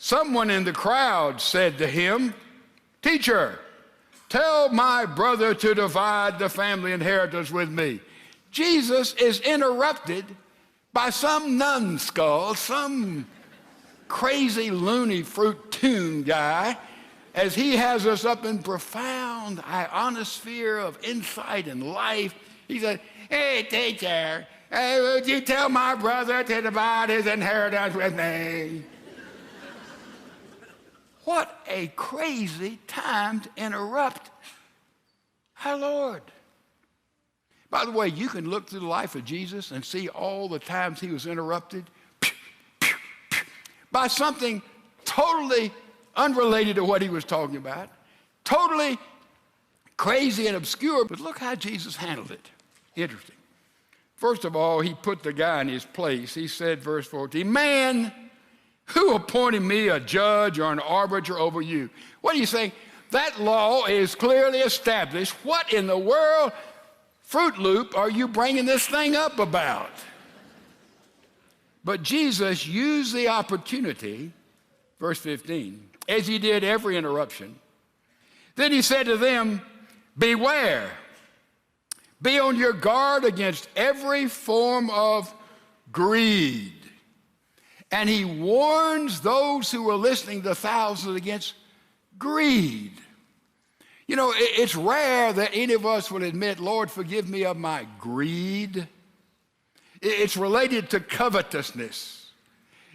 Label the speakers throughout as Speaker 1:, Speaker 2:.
Speaker 1: Someone in the crowd said to him, "Teacher, tell my brother to divide the family inheritance with me." Jesus is interrupted by some numbskull, some crazy loony fruit tune guy, as he has us up in profound ionosphere of insight and life. He said, "Hey, teacher, would you tell my brother to divide his inheritance with me?" What a crazy time to interrupt our Lord. By the way, you can look through the life of Jesus and see all the times he was interrupted by something totally unrelated to what he was talking about, totally crazy and obscure. But look how Jesus handled it. Interesting. First of all, he put the guy in his place. He said, verse 14, "Man, who appointed me a judge or an arbiter over you?" What are you saying? That law is clearly established. What in the world, Fruit Loop, are you bringing this thing up about? But Jesus used the opportunity, verse 15, as he did every interruption. Then he said to them, "Beware, be on your guard against every form of greed." And he warns those who were listening to thousands against greed. You know, it's rare that any of us would admit, "Lord, forgive me of my greed." It's related to covetousness.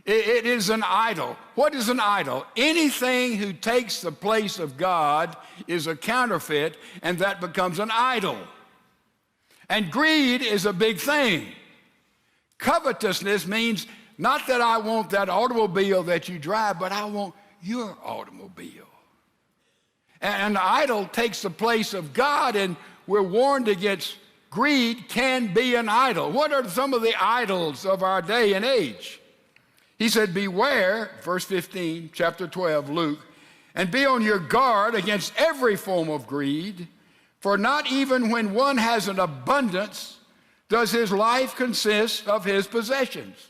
Speaker 1: It is an idol. What is an idol? Anything who takes the place of God is a counterfeit, and that becomes an idol. And greed is a big thing. Covetousness means not that I want that automobile that you drive, but I want your automobile. And the idol takes the place of God, and we're warned against greed can be an idol. What are some of the idols of our day and age? He said, "Beware," verse 15, chapter 12, Luke, "and be on your guard against every form of greed, for not even when one has an abundance does his life consist of his possessions."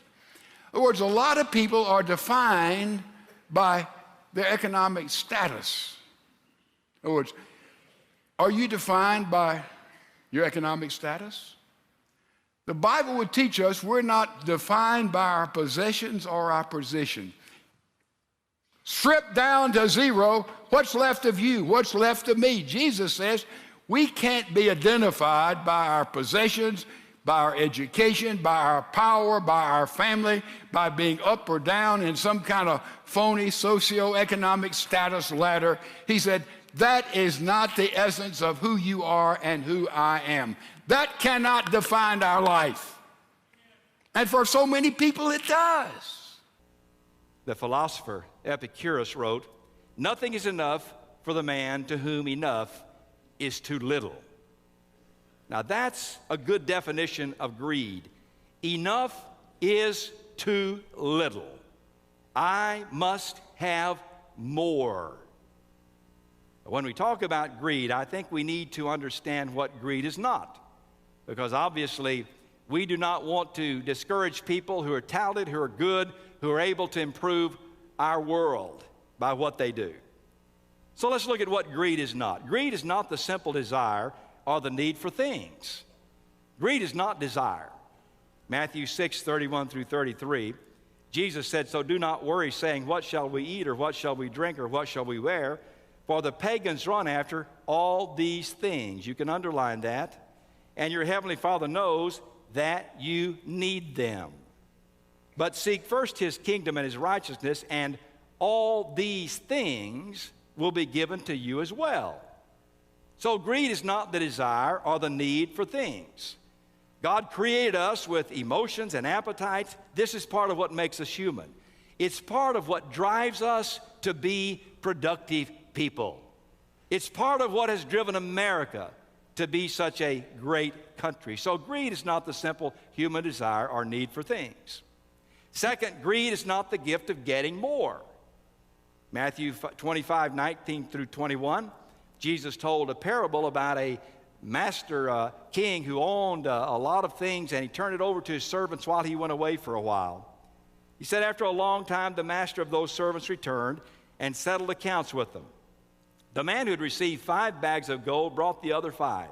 Speaker 1: In other words, a lot of people are defined by their economic status. In other words, are you defined by your economic status? The Bible would teach us we're not defined by our possessions or our position. Stripped down to zero, what's left of you? What's left of me? Jesus says we can't be identified by our possessions, by our education, by our power, by our family, by being up or down in some kind of phony socioeconomic status ladder. He said, that is not the essence of who you are and who I am. That cannot define our life. And for so many people, it does.
Speaker 2: The philosopher Epicurus wrote, "Nothing is enough for the man to whom enough is too little." Now that's a good definition of greed. Enough is too little. I must have more. When we talk about greed, I think we need to understand what greed is not. Because obviously, we do not want to discourage people who are talented, who are good, who are able to improve our world by what they do. So let's look at what greed is not. Greed is not the simple desire or the need for things. Greed is not desire. Matthew 6:31 through 33, Jesus said, "So do not worry, saying, what shall we eat, or what shall we drink, or what shall we wear? For the pagans run after all these things." You can underline that. "And your heavenly Father knows that you need them. But seek first his kingdom and his righteousness, and all these things will be given to you as well." So greed is not the desire or the need for things. God created us with emotions and appetites. This is part of what makes us human. It's part of what drives us to be productive people. It's part of what has driven America to be such a great country. So greed is not the simple human desire or need for things. Second, greed is not the gift of getting more. Matthew 25:19 through 21, Jesus told a parable about a master king who owned a lot of things, and he turned it over to his servants while he went away for a while. He said, after a long time, the master of those servants returned and settled accounts with them. The man who had received 5 bags of gold brought the other 5.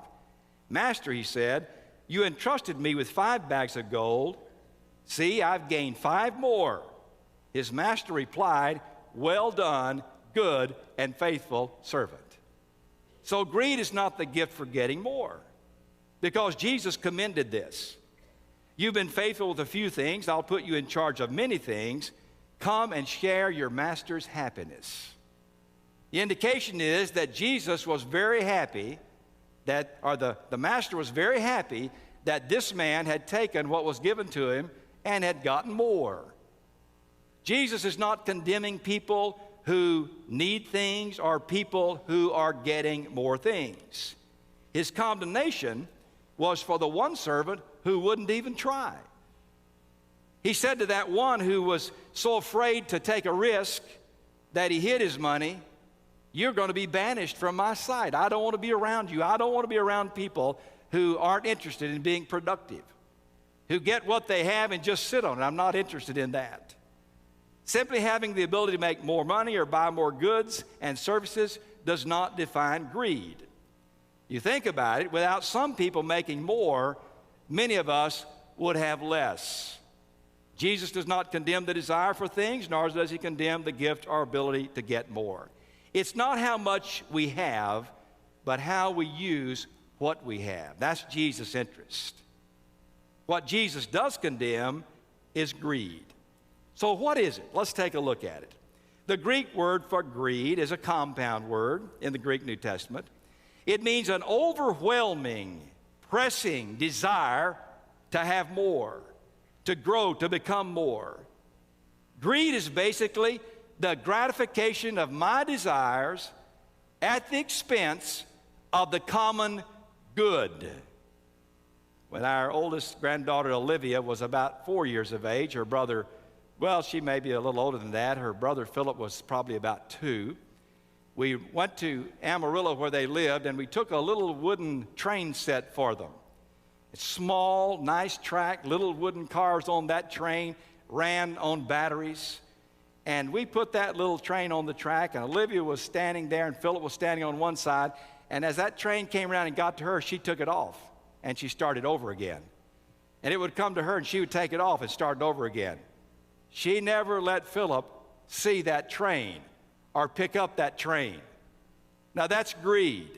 Speaker 2: Master, he said, you entrusted me with 5 bags of gold. See, I've gained 5 more. His master replied, well done, good and faithful servant. So greed is not the gift for getting more, because Jesus commended this. You've been faithful with a few things. I'll put you in charge of many things. Come and share your master's happiness. The indication is that Jesus was very happy the master was very happy that this man had taken what was given to him and had gotten more. Jesus is not condemning people who need things or people who are getting more things. His condemnation was for the one servant who wouldn't even try. He said to that one who was so afraid to take a risk that he hid his money, you're going to be banished from my sight. I don't want to be around you. I don't want to be around people who aren't interested in being productive, who get what they have and just sit on it. I'm not interested in that. Simply having the ability to make more money or buy more goods and services does not define greed. You think about it, without some people making more, many of us would have less. Jesus does not condemn the desire for things, nor does he condemn the gift or ability to get more. It's not how much we have, but how we use what we have. That's Jesus' interest. What Jesus does condemn is greed. So what is it? Let's take a look at it. The Greek word for greed is a compound word in the Greek New Testament. It means an overwhelming, pressing desire to have more, to grow, to become more. Greed is basically the gratification of my desires at the expense of the common good. When our oldest granddaughter Olivia was about 4 years of age, her brother, well, she may be a little older than that. Her brother Philip was probably about 2. We went to Amarillo where they lived, and we took a little wooden train set for them. It's small, nice track, little wooden cars on that train, ran on batteries. And we put that little train on the track, and Olivia was standing there, and Philip was standing on one side. And as that train came around and got to her, she took it off, and she started over again. And it would come to her, and she would take it off and start over again. She never let Philip see that train or pick up that train. Now that's greed.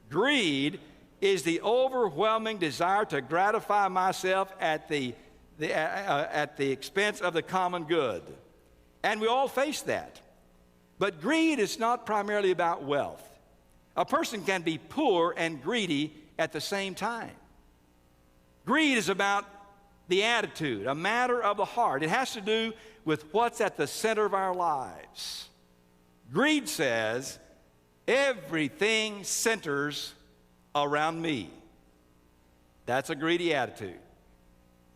Speaker 2: Greed is the overwhelming desire to gratify myself at the expense of the common good. And we all face that. But greed is not primarily about wealth. A person can be poor and greedy at the same time. Greed is about the attitude, a matter of the heart. It has to do with what's at the center of our lives. Greed says, everything centers around me. That's a greedy attitude.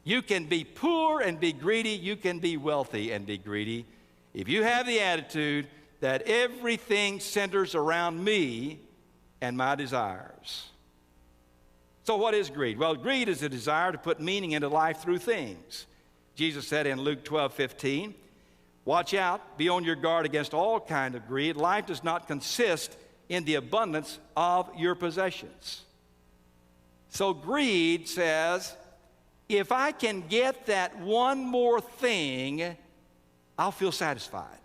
Speaker 2: You can be poor and be greedy. You can be wealthy and be greedy. If you have the attitude that everything centers around me and my desires. So what is greed? Well, greed is a desire to put meaning into life through things. Jesus said in Luke 12:15, watch out, be on your guard against all kind of greed. Life does not consist in the abundance of your possessions. So greed says, if I can get that one more thing, I'll feel satisfied.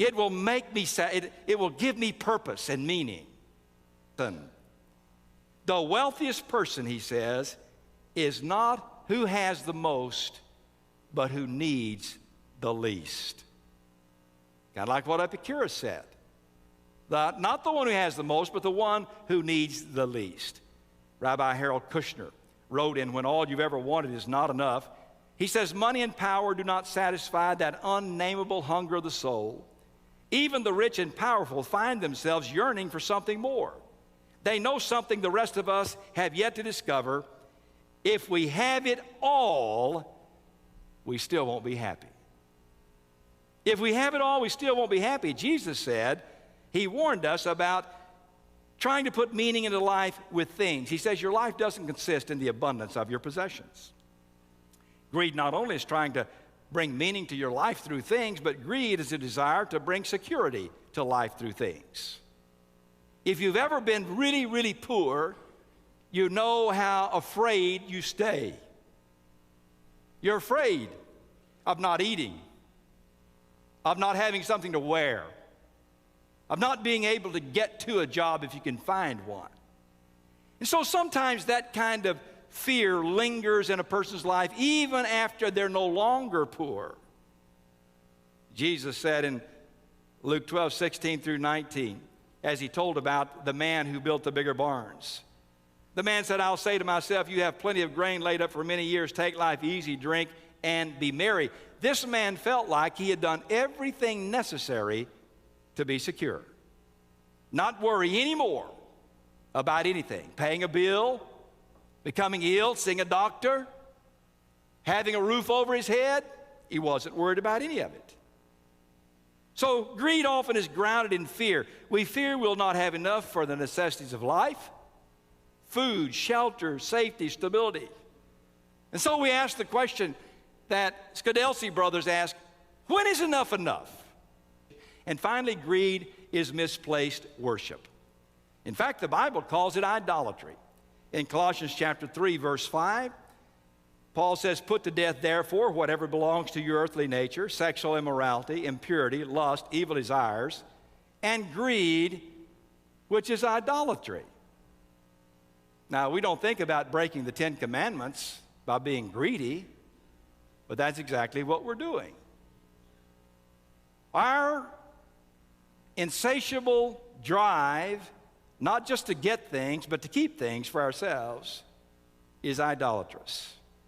Speaker 2: It will make me it will give me purpose and meaning. The wealthiest person, he says, is not who has the most, but who needs the least. Kind of like what Epicurus said. Not the one who has the most, but the one who needs the least. Rabbi Harold Kushner wrote in When All You've Ever Wanted Is Not Enough, he says, money and power do not satisfy that unnameable hunger of the soul. Even the rich and powerful find themselves yearning for something more. They know something the rest of us have yet to discover. If we have it all, we still won't be happy. If we have it all, we still won't be happy. Jesus said, he warned us about trying to put meaning into life with things. He says your life doesn't consist in the abundance of your possessions. Greed not only is trying to bring meaning to your life through things, but greed is a desire to bring security to life through things. If you've ever been really, really poor, you know how afraid you stay. You're afraid of not eating, of not having something to wear, of not being able to get to a job if you can find one. And so sometimes that kind of fear lingers in a person's life even after they're no longer poor. Jesus said in Luke 12:16 through 19, as he told about the man who built the bigger barns. The man said, I'll say to myself, you have plenty of grain laid up for many years. Take life easy, drink, and be merry. This man felt like he had done everything necessary to be secure. Not worry anymore about anything. Paying a bill, becoming ill, seeing a doctor, having a roof over his head. He wasn't worried about any of it. So greed often is grounded in fear. We fear we'll not have enough for the necessities of life: food, shelter, safety, stability. And so we ask the question that Skidelsey brothers ask, when is enough enough? And finally, greed is misplaced worship. In fact, the Bible calls it idolatry. In Colossians chapter 3, verse 5, Paul says, put to death, therefore, whatever belongs to your earthly nature: sexual immorality, impurity, lust, evil desires, and greed, which is idolatry. Now, we don't think about breaking the 10 Commandments by being greedy, but that's exactly what we're doing. Our insatiable drive, not just to get things, but to keep things for ourselves, is idolatrous.